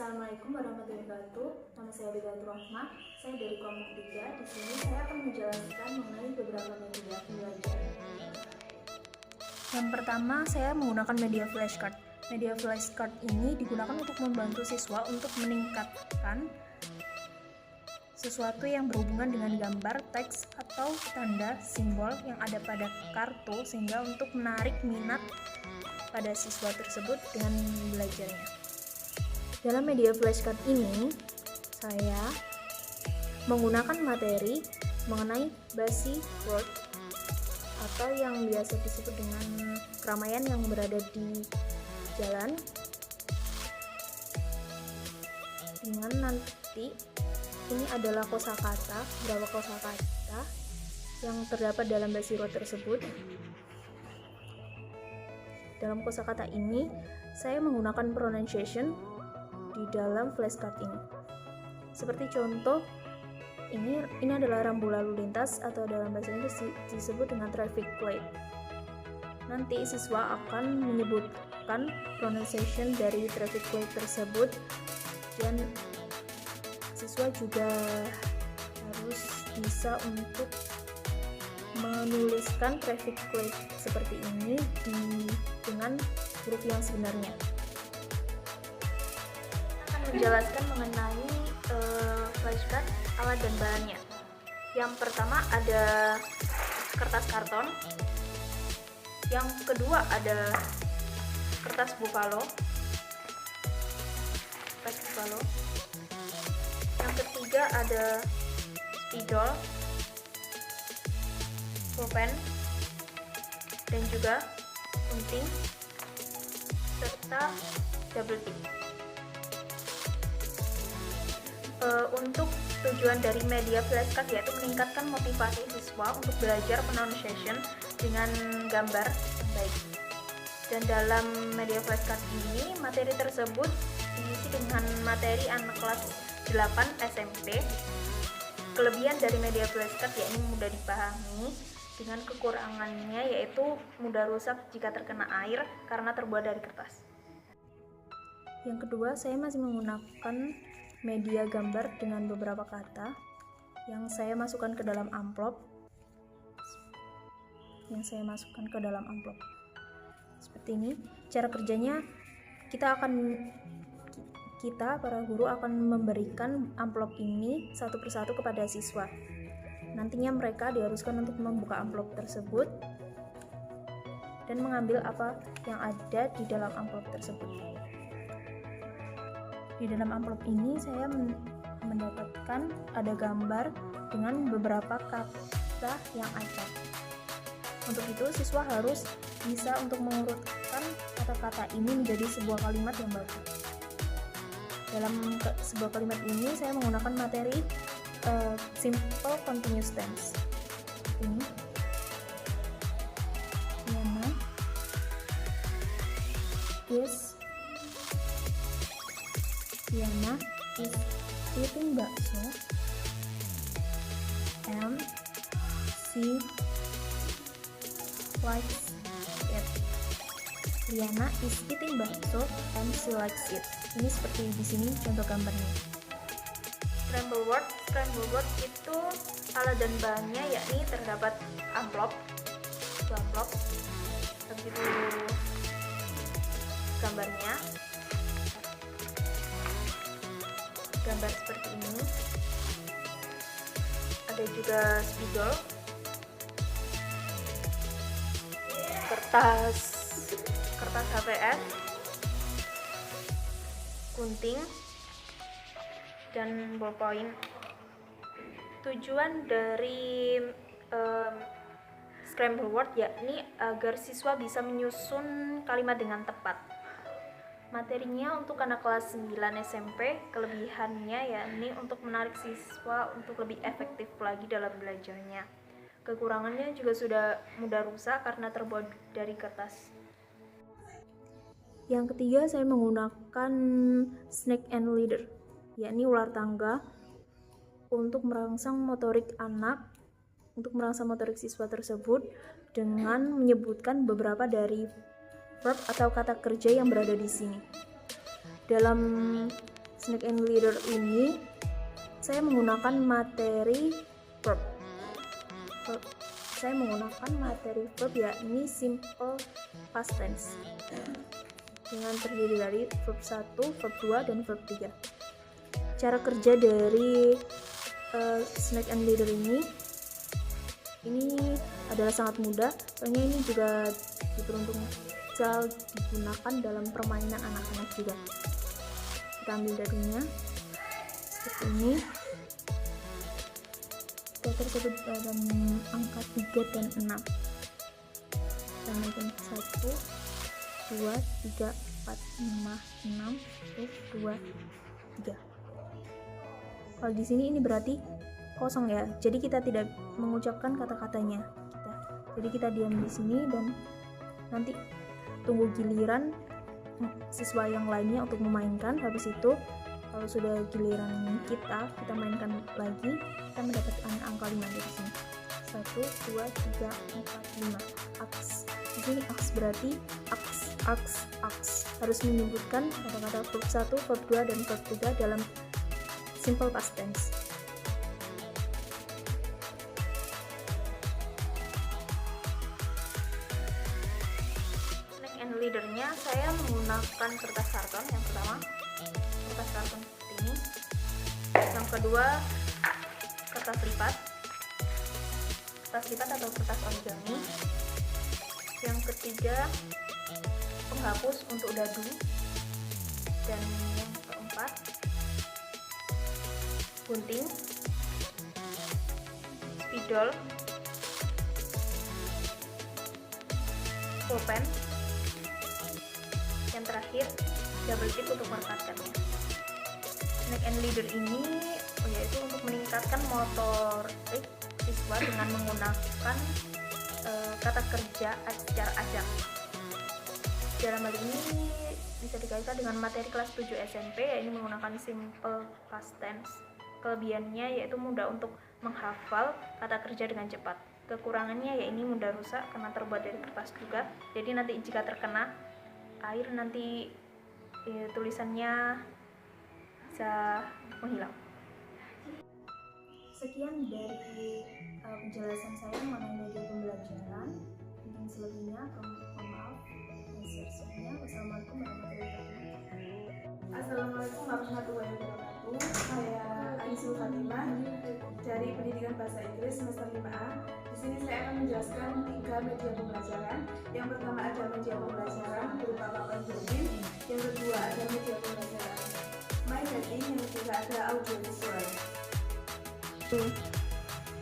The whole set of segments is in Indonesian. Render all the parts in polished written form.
Assalamualaikum warahmatullahi wabarakatuh. Nama saya Bidatul Rahma. Saya dari kelompok 3. Di sini saya akan menjelaskan mengenai beberapa media belajar. Yang pertama, saya menggunakan media flashcard. Media flashcard ini digunakan untuk membantu siswa untuk meningkatkan sesuatu yang berhubungan dengan gambar, teks, atau tanda simbol yang ada pada kartu sehingga untuk menarik minat pada siswa tersebut dengan belajarnya. Dalam media flashcard ini, saya menggunakan materi mengenai basi word atau yang biasa disebut dengan keramaian yang berada di jalan, dengan nanti ini adalah kosakata, beberapa kosakata yang terdapat dalam basi word tersebut. Dalam kosakata ini, saya menggunakan pronunciation di dalam flashcard ini. Seperti contoh, ini adalah rambu lalu lintas atau dalam bahasa Inggris disebut dengan traffic light. Nanti siswa akan menyebutkan pronunciation dari traffic light tersebut, dan siswa juga harus bisa untuk menuliskan traffic light seperti ini dengan huruf yang sebenarnya. Menjelaskan mengenai flashcard, alat dan bahannya. Yang pertama ada kertas karton, yang kedua ada kertas buffalo, yang ketiga ada spidol, pulpen, dan juga gunting serta double tip. Untuk tujuan dari media flashcard yaitu meningkatkan motivasi siswa untuk belajar pronunciation dengan gambar yang baik. Dan dalam media flashcard ini, materi tersebut diisi dengan materi anak kelas 8 SMP. Kelebihan dari media flashcard yakni mudah dipahami, dengan kekurangannya yaitu mudah rusak jika terkena air karena terbuat dari kertas. Yang kedua, saya masih menggunakan media gambar dengan beberapa kata yang saya masukkan ke dalam amplop. Seperti ini. Cara kerjanya, kita para guru akan memberikan amplop ini satu persatu kepada siswa. Nantinya mereka diharuskan untuk membuka amplop tersebut dan mengambil apa yang ada di dalam amplop tersebut. Di dalam amplop ini saya mendapatkan ada gambar dengan beberapa kata yang acak. Untuk itu siswa harus bisa untuk mengurutkan kata-kata ini menjadi sebuah kalimat yang bagus. Dalam sebuah kalimat ini saya menggunakan materi simple continuous tense. Ini Yana is eating bakso and she likes it. Liana is eating bakso and she likes it. Ini seperti di sini contoh gambarnya. Scramble word itu alat dan bahannya yakni terdapat amplop, begitu gambarnya. Gambar seperti ini. Ada juga spidol, kertas HVS, gunting, dan ballpoint. Tujuan dari scramble word yakni agar siswa bisa menyusun kalimat dengan tepat. Materinya untuk anak kelas 9 SMP, kelebihannya yakni untuk menarik siswa untuk lebih efektif lagi dalam belajarnya. Kekurangannya juga sudah mudah rusak karena terbuat dari kertas. Yang ketiga, saya menggunakan snake and ladder, yakni ular tangga, untuk merangsang motorik siswa tersebut dengan menyebutkan beberapa dari verb atau kata kerja yang berada di sini. Dalam Snake and leader ini saya menggunakan materi verb. Saya menggunakan materi verb yakni simple past tense dengan terdiri dari verb 1, verb 2, dan verb 3. Cara kerja dari snake and leader ini adalah sangat mudah, soalnya ini juga bisa digunakan dalam permainan anak-anak juga. Kita ambil darinya seperti ini. Kita tersebut dalam angka 3 dan 6. Kita ambil 1, 2, 3, 4, 5, 6, 2, 3. Kalau di sini ini berarti kosong ya, jadi kita tidak mengucapkan kata-katanya. Jadi kita diam di sini dan nanti tunggu giliran siswa yang lainnya untuk memainkan. Habis itu kalau sudah giliran kita mainkan lagi, kita mendapatkan angka 5 dari sini. 1, 2, 3, 4, 5. Aks. Di sini aks berarti aks. Harus menyebutkan kata-kata verb 1, verb 2, dan verb 3 dalam simple past tense. Snake and leadernya saya menggunakan kertas karton. Yang pertama kertas karton seperti ini, yang kedua kertas lipat atau kertas origami, yang ketiga penghapus untuk dadu, dan yang keempat gunting, spidol, pulpen, yang terakhir double tip untuk merekatkannya. Snake and leader ini yaitu untuk meningkatkan motorik siswa dengan menggunakan kata kerja secara acak. Dalam hal ini bisa dikaitkan dengan materi kelas 7 SMP, yaitu menggunakan simple past tense. Kelebihannya yaitu mudah untuk menghafal kata kerja dengan cepat. Kekurangannya ya ini mudah rusak karena terbuat dari kertas juga. Jadi nanti jika terkena air nanti tulisannya bisa menghilang. Sekian dari penjelasan saya mengenai media pembelajaran. Mungkin selebihnya mohon maaf. Wassalamualaikum warahmatullahi wabarakatuh. Assalamualaikum warahmatullahi wabarakatuh. Saya Aisyul Fatimah dari Pendidikan Bahasa Inggris semester 5A. Di sini saya akan menjelaskan 3 media pembelajaran. Yang pertama ada media pembelajaran berupa papan jogging. Yang kedua ada media pembelajaran my reading. Yang ketiga ada audio visual.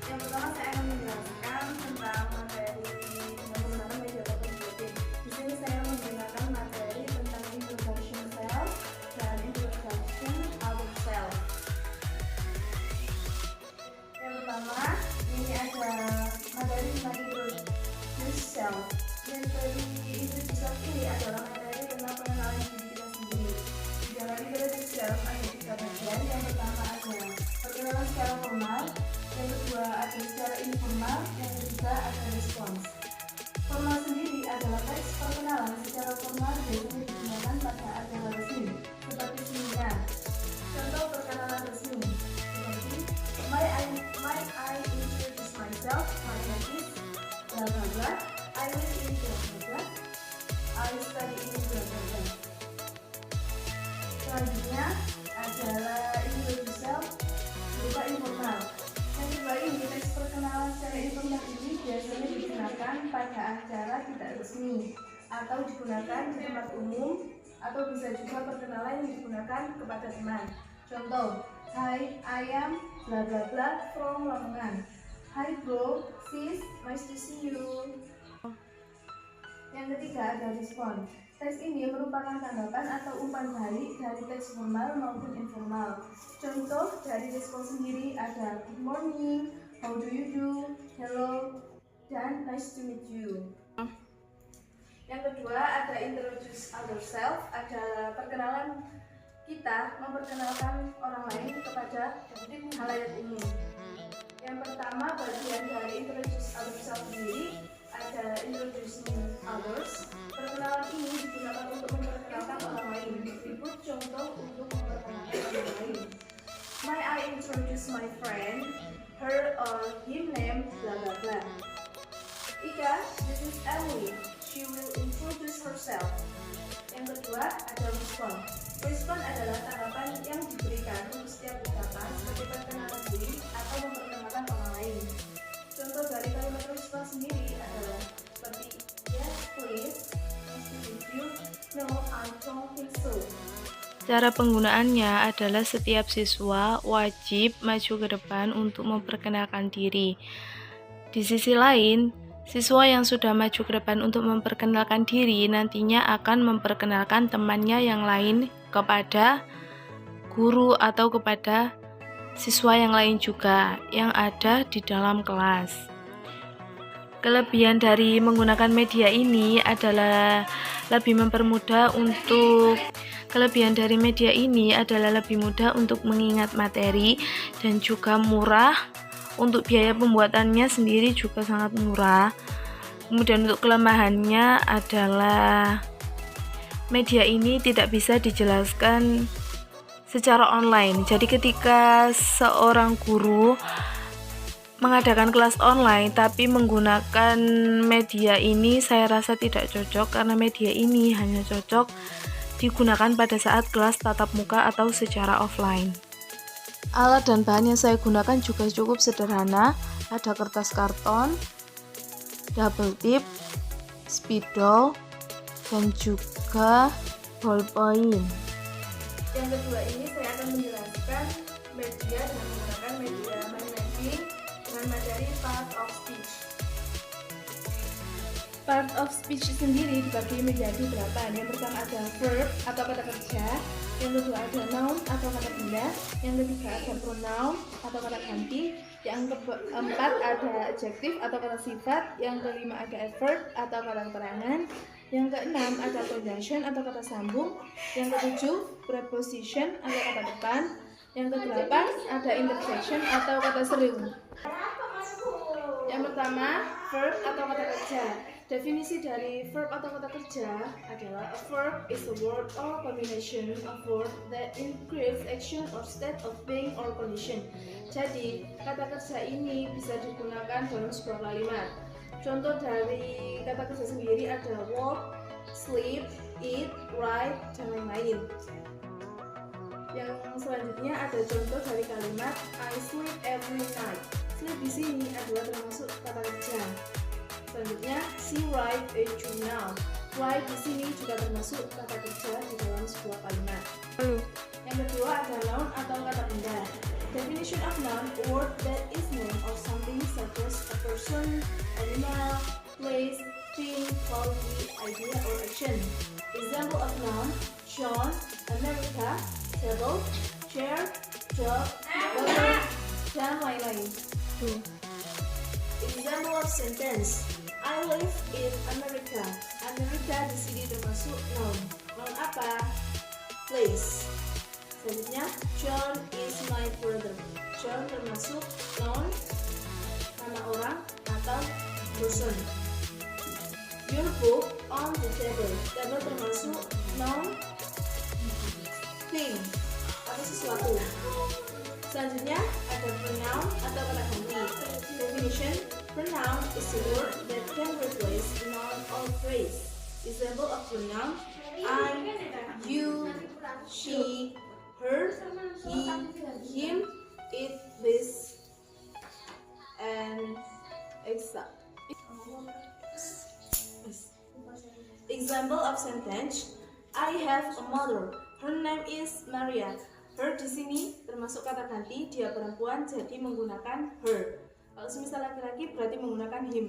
Yang pertama saya akan menjelaskan tentang materi yang menggunakan media papan jogging. Di sini saya menggunakan materi tentang introduction self dan introduction other self. Yang pertama ini ada materi tentang introduce self. Materi introduce self ini adalah materi tentang pengenalan diri kita sendiri. Di dalam introduce self ada 3 bagian. Yang pertama ada perkenalan secara formal, yang kedua ada secara informal, yang ketiga ada respons. Formal sendiri adalah teks perkenalan secara formal biasanya digunakan pada acara resmi seperti seminar. Contoh perkenalan resmi seperti I introduce myself, my name is bla bla bla, I live in bla bla bla, I study in bla bla bla. Selanjutnya adalah introduce self berupa informal. Yang kedua ini teks perkenalan secara informal ini biasanya digunakan pada acara tidak resmi atau digunakan di tempat umum, atau bisa juga perkenalan yang digunakan kepada teman. Contoh, hi, I am bla bla bla from Lamongan. Hi bro, sis, nice to see you. Yang ketiga ada respon. Teks ini merupakan tanggapan atau umpan balik dari teks formal maupun informal. Contoh dari respon sendiri ada good morning, how do you do, hello, dan nice to meet you. Yang kedua ada introduce ourselves, adalah perkenalan kita memperkenalkan orang lain kepada halayak umum. Yang pertama bagian dari introduce ourselves sendiri ada introducing others. Perkenalan ini digunakan untuk memperkenalkan orang lain. Berikut contoh untuk memperkenalkan I introduce my friend, her or him name blah blah blah. Ika, this is Emily. She will introduce herself. Yang kedua ada respon. Respon adalah tanggapan yang diberikan untuk setiap ucapan seperti perkenalan diri atau memperkenalkan orang lain. Contoh dari kalimat respon sendiri adalah seperti yes please, nice to meet you, no I don't think so. Cara penggunaannya adalah setiap siswa wajib maju ke depan untuk memperkenalkan diri. Di sisi lain, siswa yang sudah maju ke depan untuk memperkenalkan diri nantinya akan memperkenalkan temannya yang lain kepada guru atau kepada siswa yang lain juga yang ada di dalam kelas. Kelebihan dari menggunakan media ini adalah lebih mempermudah untuk lebih mudah untuk mengingat materi dan juga murah. Untuk biaya pembuatannya sendiri juga sangat murah. Kemudian untuk kelemahannya adalah media ini tidak bisa dijelaskan secara online. Jadi ketika seorang guru mengadakan kelas online tapi menggunakan media ini, saya rasa tidak cocok karena media ini hanya cocok digunakan pada saat kelas tatap muka atau secara offline. Alat dan bahan yang saya gunakan juga cukup sederhana. Ada kertas karton, double tip, spidol, dan juga ballpoint. Yang kedua ini saya akan menjelaskan media dengan menggunakan media mind mapping dengan materi part of speech. Part of speech sendiri dibagi menjadi 8. Yang pertama ada verb atau kata kerja, yang kedua ada noun atau kata benda, yang ketiga ada pronoun atau kata ganti, yang keempat ada adjective atau kata sifat, yang kelima ada adverb atau kata keterangan, yang keenam ada conjunction atau kata sambung, yang ketujuh preposition atau kata depan, yang kedelapan ada interjection atau kata seru. Yang pertama, verb atau kata kerja. Definisi dari verb atau kata kerja adalah a verb is a word or combination of words that includes action or state of being or condition. Jadi, kata kerja ini bisa digunakan dalam sebuah kalimat. Contoh dari kata kerja sendiri ada work, sleep, eat, write, dan lain-lain. Yang selanjutnya ada contoh dari kalimat I sleep every night. Sleep di sini adalah termasuk kata kerja. Selanjutnya, she write a journal. Write di sini juga termasuk kata kerja di dalam sebuah kalimat. Yang kedua ada noun atau kata benda. Definition of noun, a word that is name of something such as a person, animal, place, thing, quality, idea, or action. Example of noun, John, America, table, chair, job, water, dan lain-lain. Example of sentence, I live in America. America di sini termasuk noun. Noun apa? Place. Selanjutnya, John is my brother. John termasuk noun, nama orang atau person. Your book on the table. Table termasuk noun, thing atau sesuatu. Selanjutnya ada pronoun atau kata ganti. Definition, pronoun is a word that can replace a noun or phrase. Example of pronoun, I, you, she, her, he, him, it, this, and etc. Example of sentence, I have a mother. Her name is Maria. Her di sini termasuk kata ganti, dia perempuan jadi menggunakan her. Kalau semisal laki-laki berarti menggunakan him.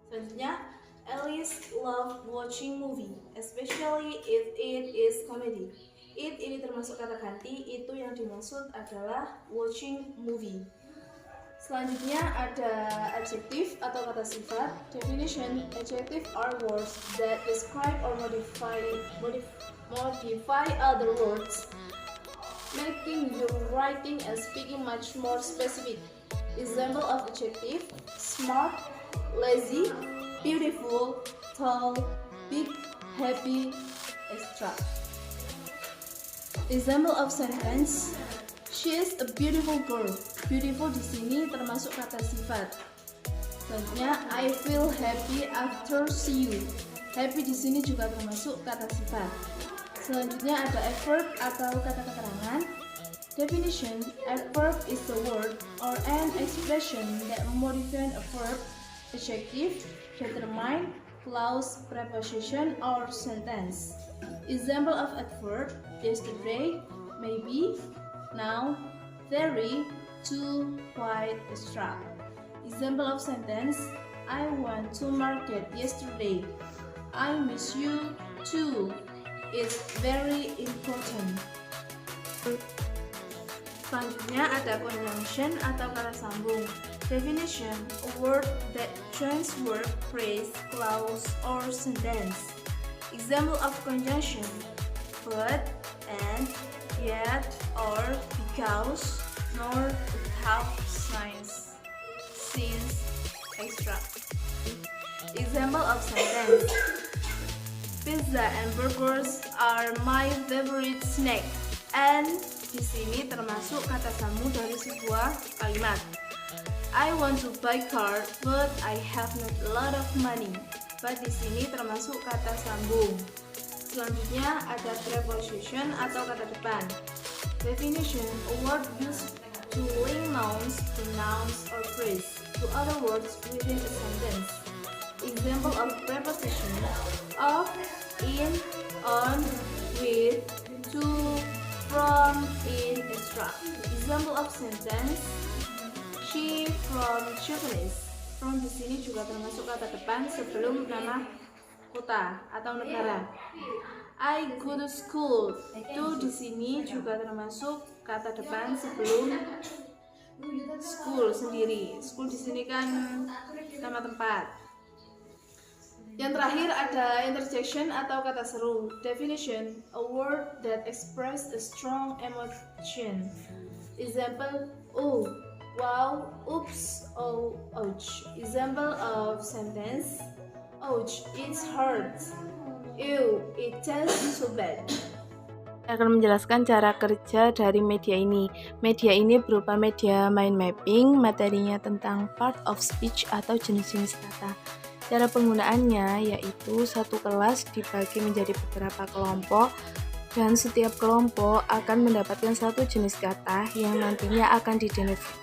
Selanjutnya, Alice love watching movie, especially if it is comedy. It ini termasuk kata ganti, itu yang dimaksud adalah watching movie. Selanjutnya ada adjective atau kata sifat. Definition, adjective are words that describe or modify other words, making your writing and speaking much more specific. Example of adjective, smart, lazy, beautiful, tall, big, happy, etc. Example of sentence, She is a beautiful girl. Beautiful di sini termasuk kata sifat. Selanjutnya, I feel happy after see you. Happy di sini juga termasuk kata sifat. Selanjutnya ada adverb atau kata keterangan. Definition: adverb is a word or an expression that modify a verb, adjective, determine, clause, preposition, or sentence. Example of adverb: yesterday, maybe, now, very, to, quite, etc. Example of sentence: I went to market yesterday. I miss you too. It's very important. Selanjutnya ada conjunction atau kata sambung. Definition: a word that joins verb, phrase, clause, or sentence. Example of conjunction: but, and, yet, or, because, nor, without, since, etc. Example of sentence: pizza and burgers are my favorite snack. And di sini termasuk kata sambung dari sebuah kalimat. I want to buy car, but I have not a lot of money. But di sini termasuk kata sambung. Selanjutnya ada preposition atau kata depan. Definition: a word used to link nouns to nouns or phrase to other words within a sentence. Example of preposition: of, in, on, with, to, from, in, etc. Example of sentence: she from Japanese. From di sini juga termasuk kata depan sebelum nama kota atau negara. I go to school. Itu di sini juga termasuk kata depan sebelum school sendiri. School di sini kan nama tempat. Yang terakhir ada interjection atau kata seru. Definition: a word that express a strong emotion. Example: oh, wow, oops, oh, ouch. Example of sentence: ouch, it hurts. Ew, it tastes so bad. Saya akan menjelaskan cara kerja dari media ini. Media ini berupa media mind mapping, materinya tentang part of speech atau jenis-jenis kata. Cara penggunaannya yaitu satu kelas dibagi menjadi beberapa kelompok dan setiap kelompok akan mendapatkan satu jenis kata yang nantinya akan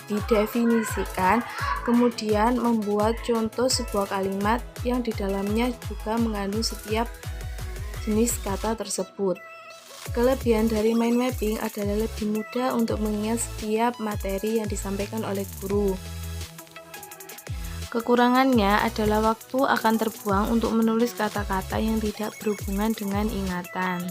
didefinisikan, kemudian membuat contoh sebuah kalimat yang di dalamnya juga mengandung setiap jenis kata tersebut. Kelebihan dari mind mapping adalah lebih mudah untuk mengingat setiap materi yang disampaikan oleh guru. Kekurangannya adalah waktu akan terbuang untuk menulis kata-kata yang tidak berhubungan dengan ingatan.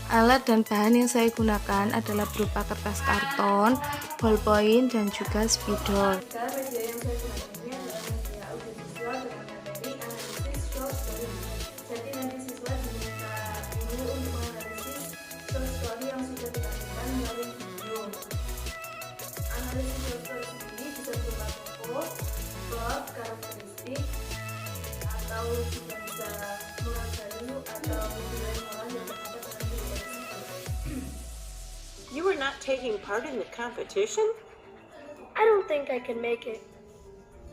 Alat dan bahan yang saya gunakan adalah berupa kertas karton, ballpoint, dan juga spidol. Media yang saya gunakan ini adalah media audiovisual dengan materi analisis short story. Jadi nanti siswa diminta dulu untuk menganalisis short story yang sudah ditampilkan melalui video. Analisis short story ini bisa berupa foto, plot, karakteristik, atau juga bisa mulai value atau nilai moral yang terdapat dalam video tersebut. You were not taking part in the competition? I don't think I can make it.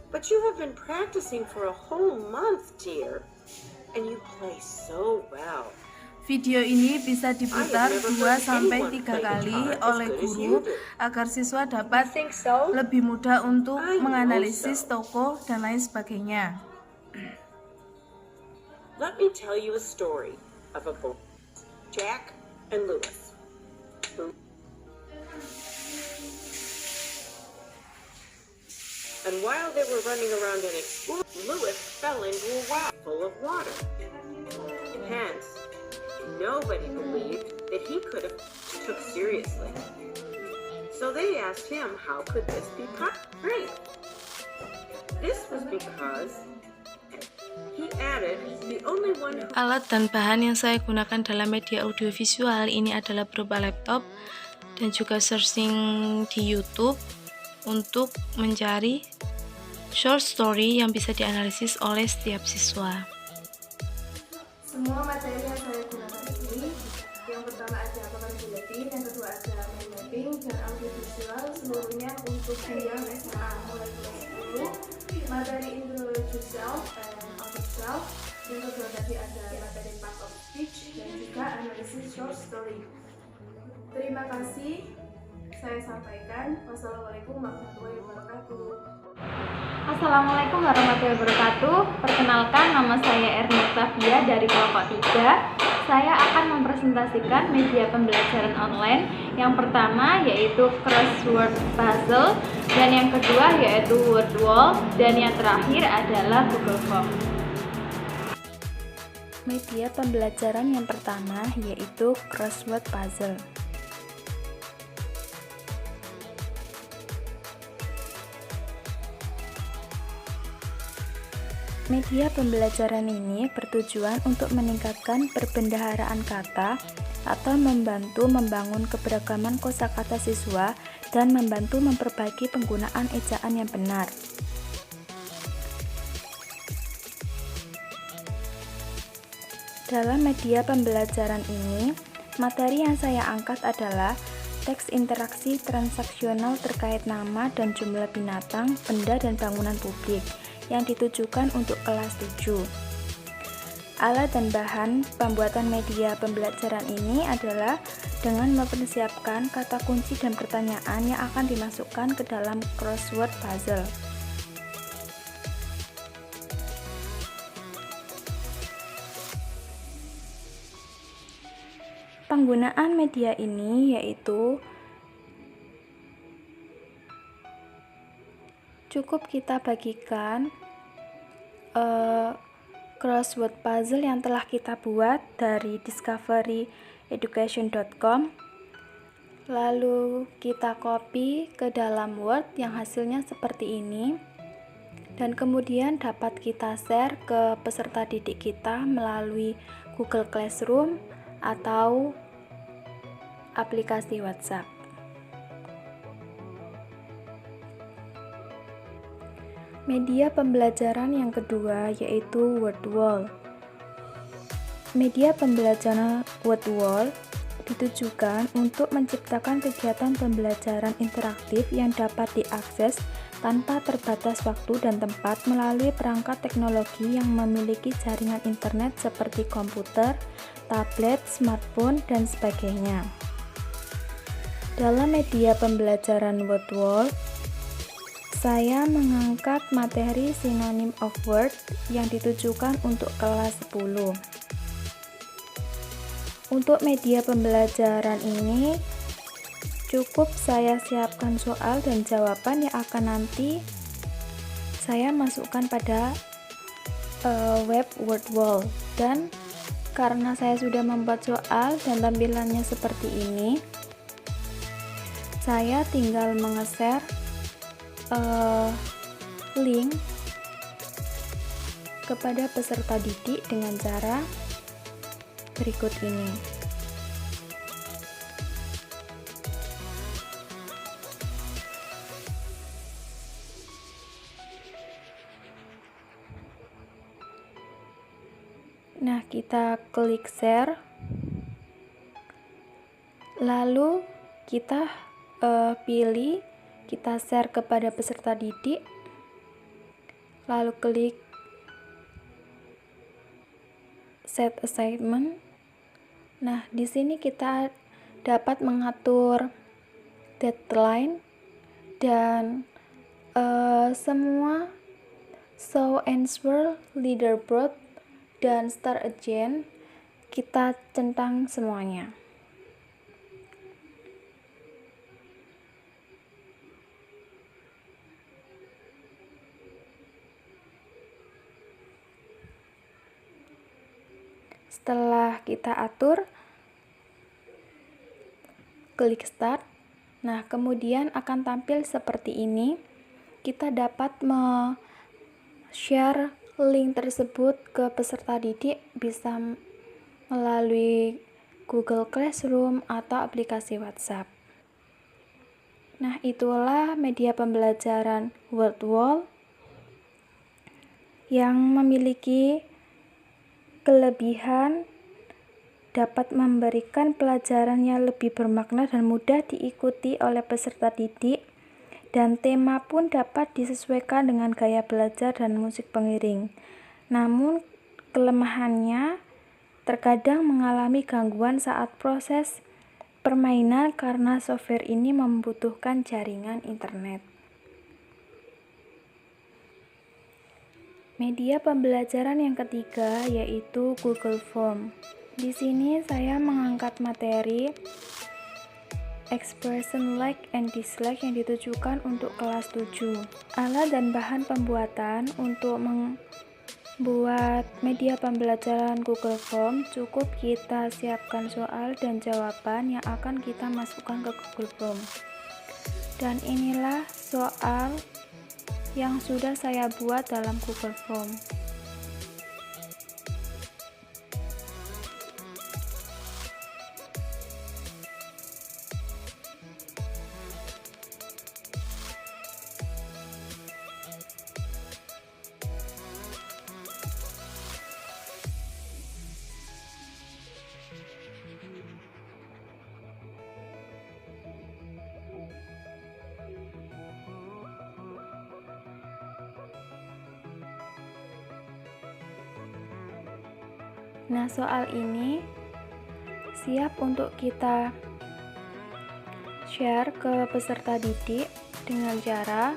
But you have been practicing for a whole month, dear. And you play so well. Video ini bisa diputar 2-3 kali oleh guru agar siswa dapat lebih mudah untuk menganalisis tokoh dan lain sebagainya. Let me tell you a story of a boy, Jack and Lewis. And while they were running around and exploring, Lewis fell into a well full of water. Hence, nobody believed that he could have took seriously. So they asked him, how could this be right? This was because he added the only one who... Alat dan bahan yang saya gunakan dalam media audiovisual ini adalah berupa laptop dan juga searching di YouTube untuk mencari short story yang bisa dianalisis oleh setiap siswa. Semua materi yang saya gunakan ini, yang pertama ada capability, yang kedua ada mind mapping dan audiovisual. individual seluruhnya untuk jenjang SMA mulai kelas 10, materi Introduce Yourself and Out of Self. Yang kedua tadi ada materi Part of Speech dan juga analisis short story. Terima kasih. Saya sampaikan. Wassalamualaikum warahmatullahi wabarakatuh. Assalamualaikum warahmatullahi wabarakatuh. Perkenalkan, nama saya Erni Octavia dari kelompok 3. Saya akan mempresentasikan media pembelajaran online. Yang pertama yaitu crossword puzzle, dan yang kedua yaitu word wall, dan yang terakhir adalah Google Form. Media pembelajaran yang pertama yaitu crossword puzzle. Media pembelajaran ini bertujuan untuk meningkatkan perbendaharaan kata atau membantu membangun keberagaman kosakata siswa dan membantu memperbaiki penggunaan ejaan yang benar. Dalam media pembelajaran ini, materi yang saya angkat adalah teks interaksi transaksional terkait nama dan jumlah binatang, benda, dan bangunan publik yang ditujukan untuk kelas 7. Alat dan bahan pembuatan media pembelajaran ini adalah dengan mempersiapkan kata kunci dan pertanyaan yang akan dimasukkan ke dalam crossword puzzle. Penggunaan media ini yaitu cukup kita bagikan crossword puzzle yang telah kita buat dari discoveryeducation.com, lalu kita copy ke dalam Word yang hasilnya seperti ini, dan kemudian dapat kita share ke peserta didik kita melalui Google Classroom atau aplikasi WhatsApp. Media pembelajaran yang kedua yaitu word wall. Media pembelajaran word wall ditujukan untuk menciptakan kegiatan pembelajaran interaktif yang dapat diakses tanpa terbatas waktu dan tempat melalui perangkat teknologi yang memiliki jaringan internet seperti komputer, tablet, smartphone, dan sebagainya. Dalam media pembelajaran word wall, saya mengangkat materi synonym of word yang ditujukan untuk kelas 10. Untuk media pembelajaran ini, cukup saya siapkan soal dan jawaban yang akan nanti saya masukkan pada web word wall. Dan karena saya sudah membuat soal dan tampilannya seperti ini, saya tinggal menge-share link kepada peserta didik dengan cara berikut ini. Nah, kita klik share, lalu kita pilih, kita share kepada peserta didik, lalu klik set assignment. Nah, di sini kita dapat mengatur deadline dan semua show answer, leaderboard, dan start agent kita centang semuanya. Setelah kita atur, klik start. Nah, kemudian akan tampil seperti ini. Kita dapat share link tersebut ke peserta didik, bisa melalui Google Classroom atau aplikasi WhatsApp. Nah, itulah media pembelajaran word wall yang memiliki kelebihan dapat memberikan pelajaran yang lebih bermakna dan mudah diikuti oleh peserta didik, dan tema pun dapat disesuaikan dengan gaya belajar dan musik pengiring. Namun, kelemahannya terkadang mengalami gangguan saat proses permainan karena software ini membutuhkan jaringan internet. Media pembelajaran yang ketiga yaitu Google Form. Di sini saya mengangkat materi expression like and dislike yang ditujukan untuk kelas 7. Alat dan bahan pembuatan untuk membuat media pembelajaran Google Form cukup kita siapkan soal dan jawaban yang akan kita masukkan ke Google Form. Dan inilah soal yang sudah saya buat dalam Google Form. Nah, soal ini siap untuk kita share ke peserta didik dengan cara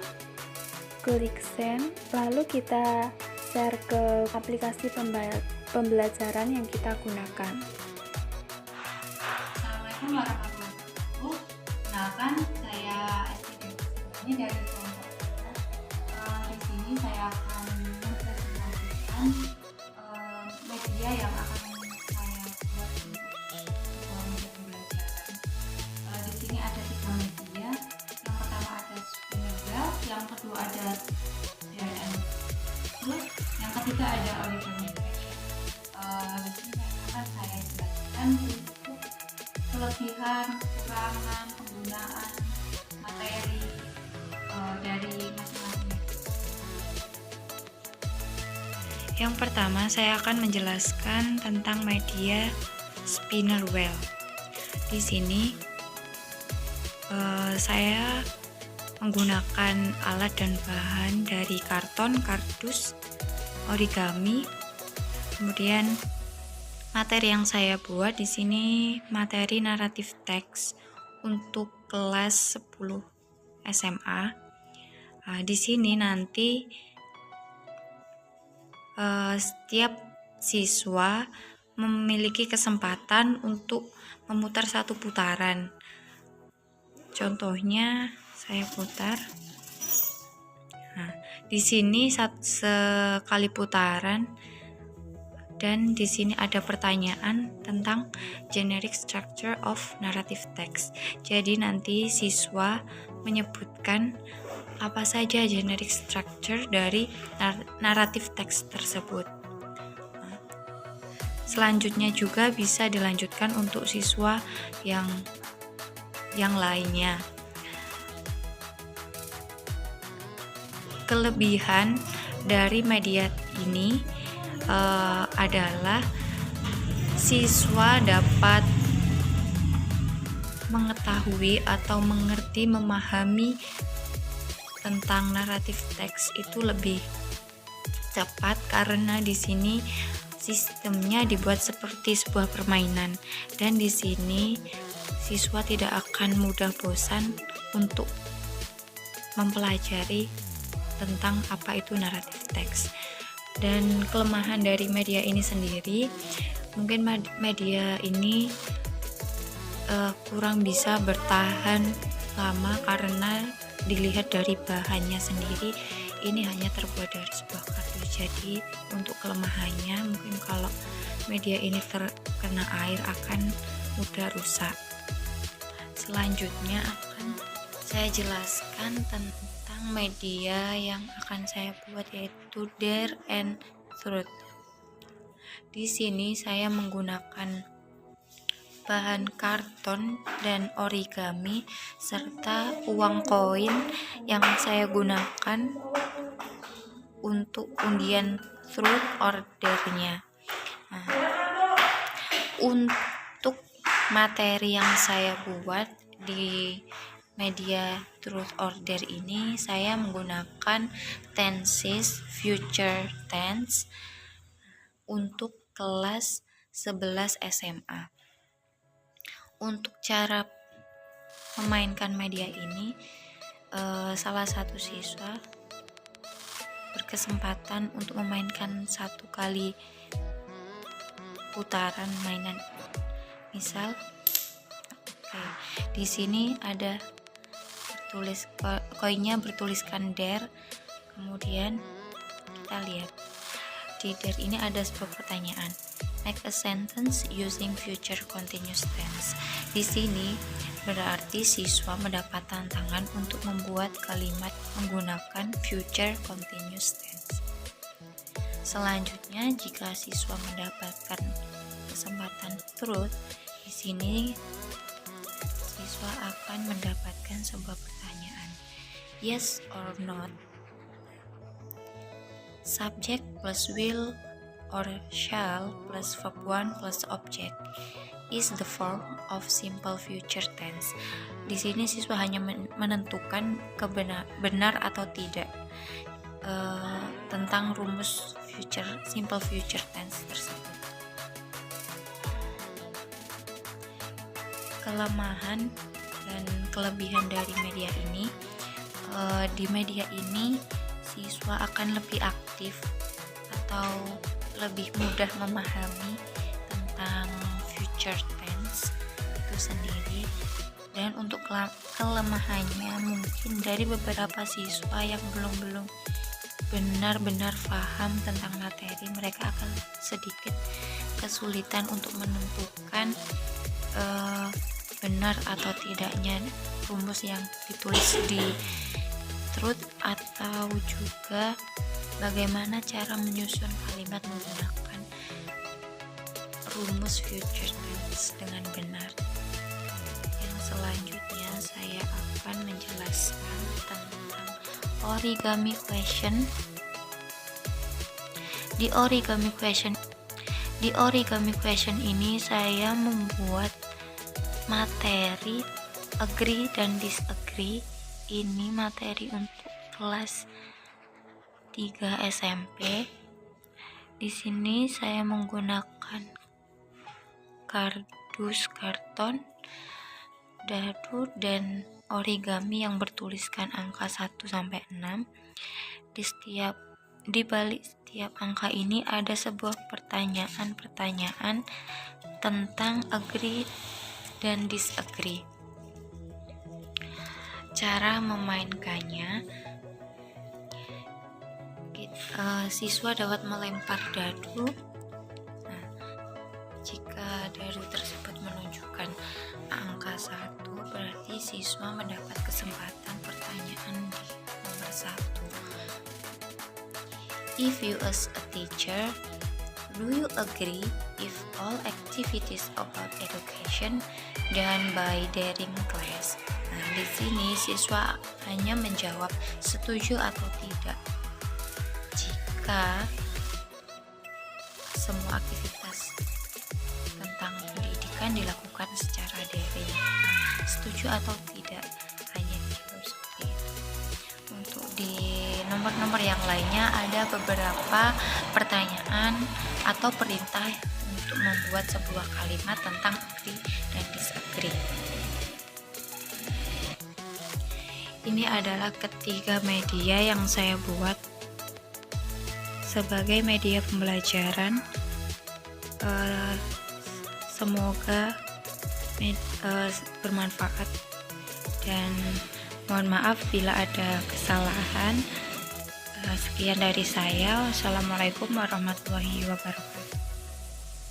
klik send, lalu kita share ke aplikasi pembelajaran yang kita gunakan. Assalamualaikum warahmatullahi wabarakatuh. Kenalkan, saya ini dari kelompok. Di sini saya akan mempresentasikan media yang akan saya buat untuk media pembelajaran. Di sini ada 3 media. Yang pertama ada Spinnerwell, yang kedua ada DRM, yang ketiga ada origami. Di sini akan saya jelaskan untuk kelebihan, kekurangan, penggunaan materi dari masing-masing. Yang pertama, saya akan menjelaskan tentang media Spinnerwell. Di sini saya menggunakan alat dan bahan dari karton, kardus, origami. Kemudian materi yang saya buat di sini materi naratif teks untuk kelas 10 SMA. Di sini nanti setiap siswa memiliki kesempatan untuk memutar satu putaran. Contohnya saya putar. Nah, di sini sekali putaran, dan di sini ada pertanyaan tentang generic structure of narrative text. Jadi nanti siswa menyebutkan apa saja generic structure dari naratif teks tersebut. Selanjutnya juga bisa dilanjutkan untuk siswa yang lainnya. Kelebihan dari media ini adalah siswa dapat mengetahui atau mengerti, memahami tentang naratif teks itu lebih cepat karena di sini sistemnya dibuat seperti sebuah permainan, dan di sini siswa tidak akan mudah bosan untuk mempelajari tentang apa itu naratif teks. Dan kelemahan dari media ini sendiri, mungkin media ini kurang bisa bertahan lama karena dilihat dari bahannya sendiri, ini hanya terbuat dari sebuah kardus. Jadi untuk kelemahannya, mungkin kalau media ini terkena air akan mudah rusak. Selanjutnya akan saya jelaskan tentang media yang akan saya buat, yaitu Dare and Truth. Di sini saya menggunakan bahan karton dan origami serta uang koin yang saya gunakan untuk undian truth or dare-nya. Nah, materi yang saya buat di media truth order ini, saya menggunakan tenses future tense untuk kelas 11 SMA. Untuk cara memainkan media ini, salah satu siswa berkesempatan untuk memainkan 1 kali putaran mainan. Misal, di sini ada koinnya bertuliskan dare. Kemudian kita lihat di dare ini ada sebuah pertanyaan. Make a sentence using future continuous tense. Di sini berarti siswa mendapat tantangan untuk membuat kalimat menggunakan future continuous tense. Selanjutnya, jika siswa mendapatkan kesempatan truth, di sini siswa akan mendapatkan sebuah pertanyaan, yes or not. Subject plus will or shall plus verb 1 plus object is the form of simple future tense. Di sini siswa hanya menentukan benar atau tidak tentang rumus simple future tense tersebut. Kelemahan dan kelebihan dari media ini, di media ini siswa akan lebih aktif atau lebih mudah memahami tentang future tense itu sendiri. Dan untuk kelemahannya, mungkin dari beberapa siswa yang belum benar-benar paham tentang materi, mereka akan sedikit kesulitan untuk menentukan benar atau tidaknya rumus yang ditulis di truth, atau juga bagaimana cara menyusun kalimat menggunakan rumus future tense dengan benar. Yang selanjutnya saya akan menjelaskan tentang origami question. Di origami question ini saya membuat materi agree dan disagree. Ini materi untuk kelas 3 SMP. Di sini saya menggunakan kardus karton, dadu, dan origami yang bertuliskan angka 1 sampai 6. Di balik setiap angka ini ada sebuah pertanyaan tentang agree dan disagree. Cara memainkannya, siswa dapat melempar dadu. Nah, jika dadu tersebut menunjukkan angka 1, berarti siswa mendapat kesempatan pertanyaan di nomor 1. If you as a teacher, do you agree if all activities about education done by daring class? Nah, di sini siswa hanya menjawab setuju atau tidak jika semua aktivitas tentang pendidikan dilakukan secara daring. Setuju atau tidak, hanya dijawab seperti itu. Untuk di nomor-nomor yang lainnya ada beberapa pertanyaan atau perintah untuk membuat sebuah kalimat tentang agree dan disagree. Ini adalah ketiga media yang saya buat sebagai media pembelajaran. Semoga bermanfaat, dan mohon maaf bila ada kesalahan. Sekian dari saya. Wassalamualaikum warahmatullahi wabarakatuh.